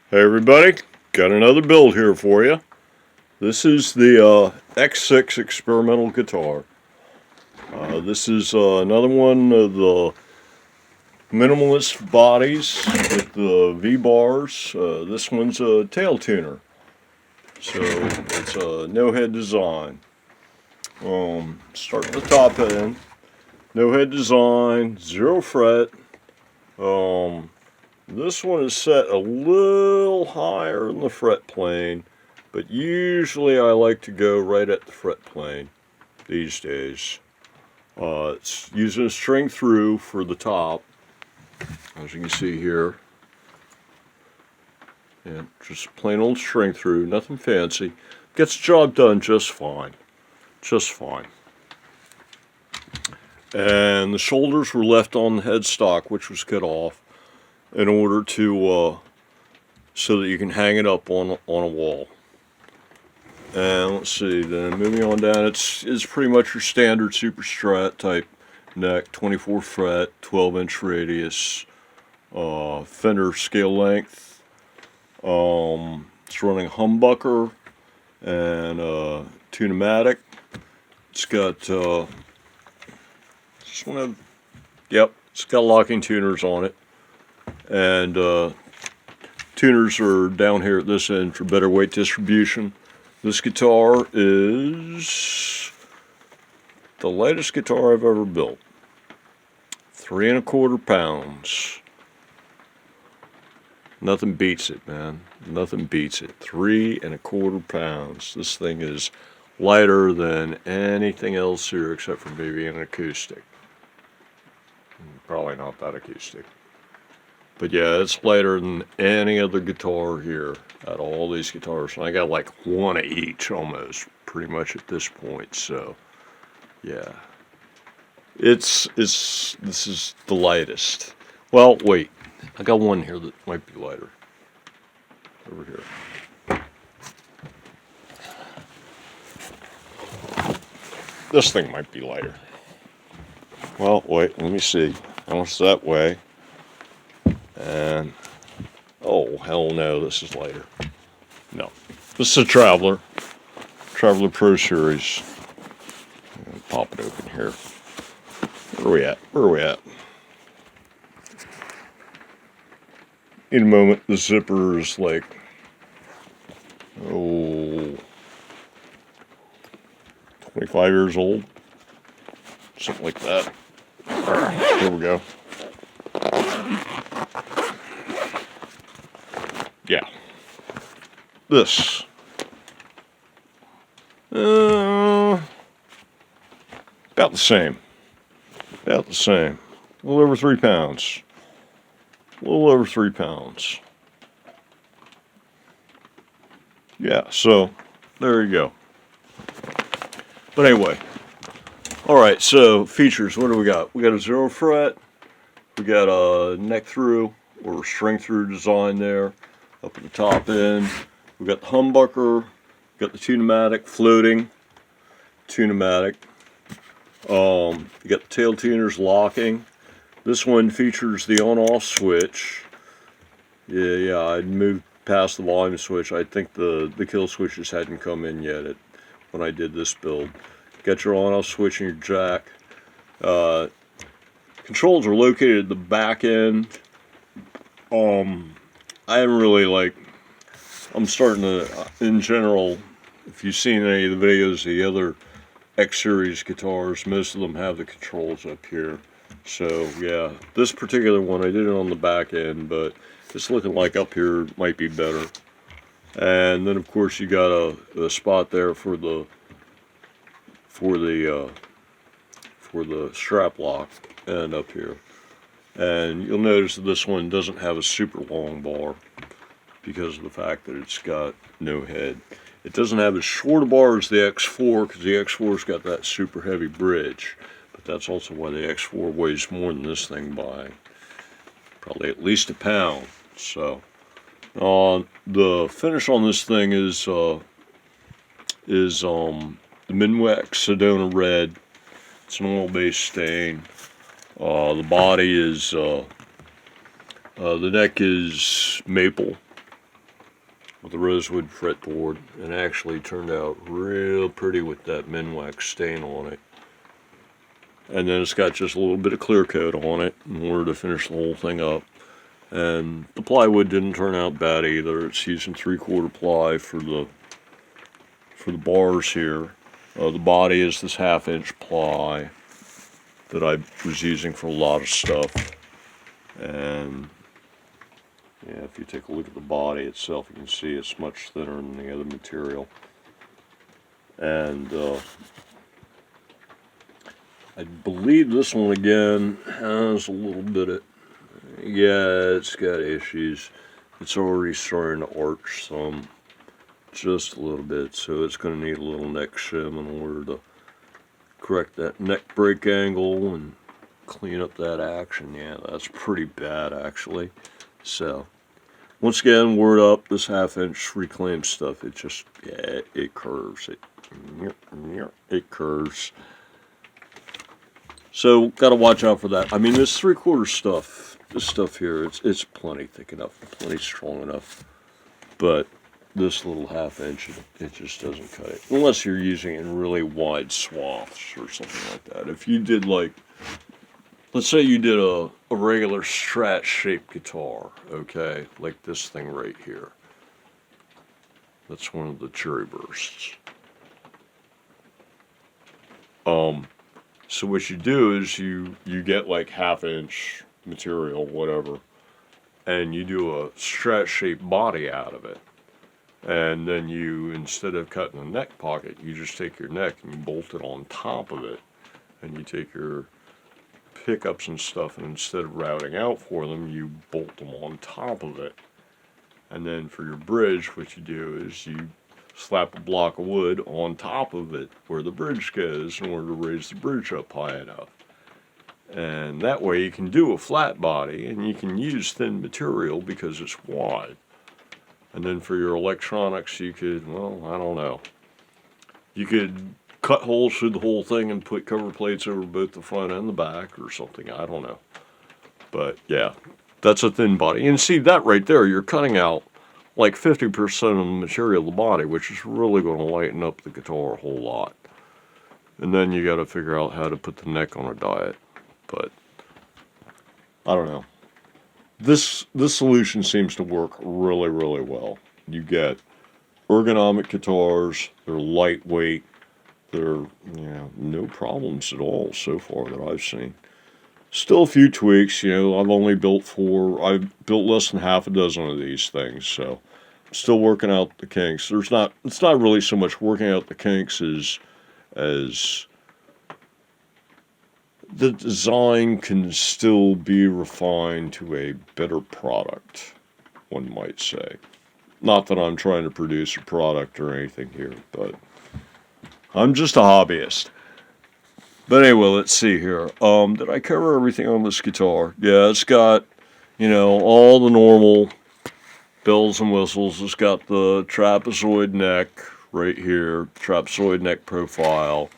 Hey everybody, got another build here for you. This is the X-6 experimental guitar. This is another one of the minimalist bodies with the V-bars. This one's a tail tuner, so it's a no-head design. Start at the top end, no-head design, 0 fret. This one is set a little higher in the fret plane, but usually I like to go right at the fret plane these days. It's using a string through for the top, as you can see here. And just plain old string through, nothing fancy. Gets the job done just fine. Just fine. And the shoulders were left on the headstock, which was cut off, in order to so that you can hang it up on a wall. And let's see, then moving on down, it's pretty much your standard super strat type neck, 24 fret, 12-inch radius, fender scale length. It's running humbucker and tune-o-matic. It's got it's got locking tuners on it. And tuners are down here at this end for better weight distribution. This guitar is the lightest guitar I've ever built. 3¼ pounds. Nothing beats it, man. Nothing beats it. 3¼ pounds. This thing is lighter than anything else here except for maybe an acoustic. Probably not that acoustic. But yeah, it's lighter than any other guitar here out of all these guitars. And I got like one of each almost, pretty much at this point. So, yeah. This is the lightest. Well, wait. I got one here that might be lighter. Over here. This thing might be lighter. Well, wait, let me see. How much that weigh? And, oh, hell no, this is lighter. No. This is a Traveler Pro Series. Pop it open here. Where are we at? In a moment, the zipper is like, 25 years old. Something like that. Here we go. Yeah. This. About the same. About the same. A little over 3 pounds. A little over 3 pounds. Yeah, so there you go. But anyway. Alright, so features, what do we got? We got a 0 fret. We got a neck through or string through design there. Up at the top end, we got the humbucker, we got the tune-o-matic floating, tune-o-matic. You got the tail tuners locking. This one features the on-off switch. Yeah, I'd moved past the volume switch. I think the kill switches hadn't come in yet when I did this build. Got your on-off switch and your jack. Controls are located at the back end. I haven't really I'm starting to, in general, if you've seen any of the videos of the other X series guitars, most of them have the controls up here. So yeah, this particular one, I did it on the back end, but it's looking like up here might be better. And then of course you got a spot there for the strap lock and up here. And you'll notice that this one doesn't have a super long bar because of the fact that it's got no head. It doesn't have as short a bar as the X4 because the X4's got that super heavy bridge. But that's also why the X4 weighs more than this thing by probably at least 1 pound. So the finish on this thing is the Minwax Sedona Red. It's an oil-based stain. The body is, the neck is maple. with the rosewood fretboard, and actually turned out real pretty with that Minwax stain on it. And then it's got just a little bit of clear coat on it in order to finish the whole thing up. And the plywood didn't turn out bad either. It's using 3/4 ply for the bars here. The body is this 1/2-inch ply that I was using for a lot of stuff. And yeah, if you take a look at the body itself, you can see it's much thinner than the other material. And I believe this one again has a little bit of, yeah, it's got issues. It's already starting to arch some, just a little bit, so it's going to need a little neck shim in order to correct that neck break angle and clean up that action. Yeah, that's pretty bad actually. So once again, word up, this 1/2-inch reclaimed stuff, it just, yeah, it curves. It curves. So got to watch out for that. I mean, this 3/4 stuff, this stuff here, it's plenty thick enough, plenty strong enough. But this little 1/2-inch, it just doesn't cut it. Unless you're using it in really wide swaths or something like that. If you did like, let's say you did a regular Strat-shaped guitar, okay? Like this thing right here. That's one of the cherry bursts. So what you do is you get like 1/2-inch material, whatever, and you do a Strat-shaped body out of it. And then you, instead of cutting a neck pocket, you just take your neck and you bolt it on top of it. And you take your pickups and stuff, and instead of routing out for them, you bolt them on top of it. And then for your bridge, what you do is you slap a block of wood on top of it where the bridge goes in order to raise the bridge up high enough. And that way you can do a flat body, and you can use thin material because it's wide. And then for your electronics, you could, well, I don't know. You could cut holes through the whole thing and put cover plates over both the front and the back or something. I don't know. But yeah, that's a thin body. And see that right there, you're cutting out like 50% of the material of the body, which is really going to lighten up the guitar a whole lot. And then you got to figure out how to put the neck on a diet. But I don't know. This solution seems to work really, really well. You get ergonomic guitars, they're lightweight, they're, no problems at all so far that I've seen. Still a few tweaks, I've only built 4, I've built less than half a dozen of these things, so I'm still working out the kinks. It's not really so much working out the kinks as the design can still be refined to a better product, one might say. Not that I'm trying to produce a product or anything here, but I'm just a hobbyist. But anyway, let's see here. Did I cover everything on this guitar? Yeah, it's got, all the normal bells and whistles. It's got the trapezoid neck right here, trapezoid neck profile.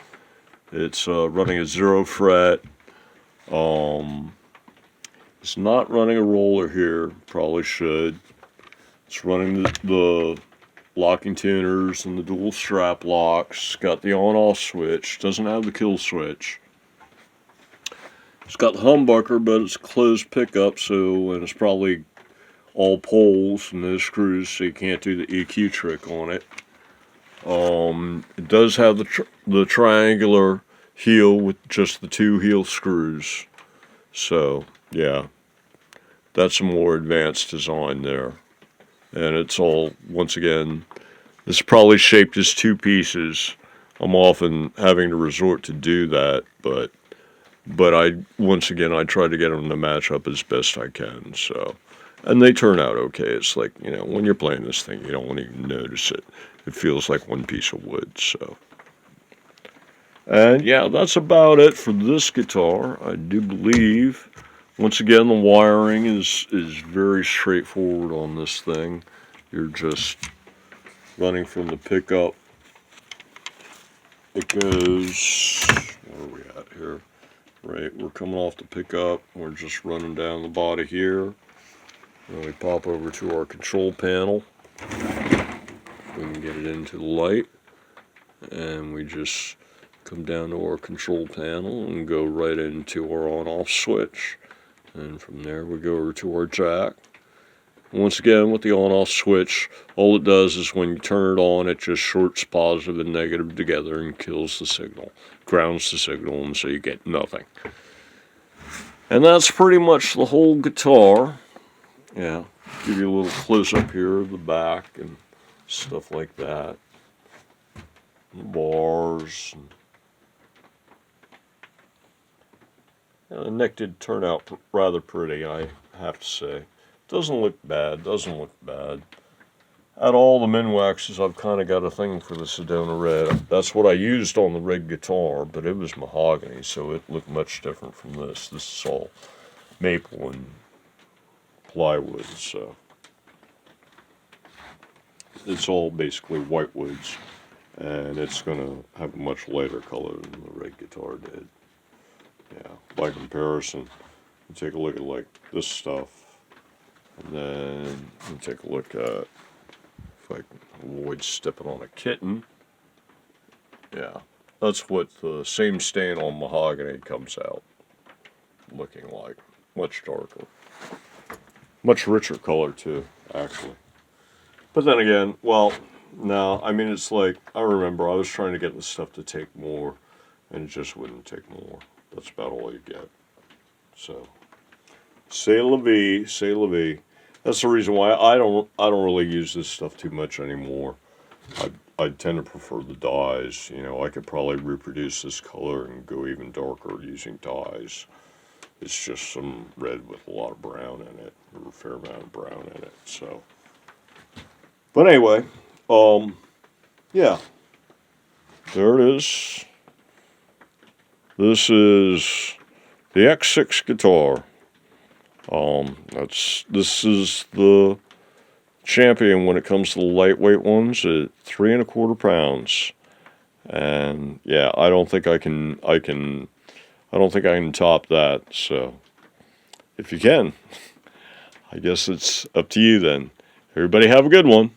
It's running a 0 fret. It's not running a roller here. Probably should. It's running the locking tuners and the dual strap locks. Got the on-off switch. Doesn't have the kill switch. It's got the humbucker, but it's closed pickup, and it's probably all poles and no screws, so you can't do the EQ trick on it. It does have the triangular heel with just the 2 heel screws. So, yeah, that's a more advanced design there. And it's all, once again, this is probably shaped as 2 pieces. I'm often having to resort to do that, but once again, I try to get them to match up as best I can, so. And they turn out okay. It's like, when you're playing this thing, you don't even notice it. It feels like one piece of wood, so. And yeah, that's about it for this guitar. I do believe, once again, the wiring is very straightforward on this thing. You're just running from the pickup. It goes, where are we at here? Right, we're coming off the pickup. We're just running down the body here. Then we pop over to our control panel. we can get it into the light. And we just come down to our control panel and go right into our on-off switch. And from there we go over to our jack. Once again, with the on-off switch, all it does is when you turn it on, it just shorts positive and negative together and kills the signal, grounds the signal, and so you get nothing. And that's pretty much the whole guitar. Yeah, give you a little close-up here of the back and stuff like that. The bars. And the neck did turn out rather pretty, I have to say. Doesn't look bad, doesn't look bad. Out of all the Minwaxes, I've kind of got a thing for the Sedona Red. That's what I used on the rig guitar, but it was mahogany, so it looked much different from this. This is all maple and plywood, so it's all basically white woods, and it's going to have a much lighter color than the rig guitar did. Yeah, by comparison, you take a look at like this stuff. And then we'll take a look at, if I can avoid stepping on a kitten. Yeah, that's what the same stain on mahogany comes out looking like. Much darker. Much richer color too, actually. But then again, well, no, I mean, it's like, I remember I was trying to get this stuff to take more, and it just wouldn't take more. That's about all you get. So, c'est la vie, c'est la vie. That's the reason why I don't really use this stuff too much anymore. I tend to prefer the dyes. You know, I could probably reproduce this color and go even darker using dyes. It's just some red with a lot of brown in it, or a fair amount of brown in it. So, but anyway, yeah, there it is. This is the X-6 guitar. This is the champion when it comes to the lightweight ones at 3 1/4 pounds. And yeah, I don't think I can top that. So if you can, I guess it's up to you then. Everybody have a good one.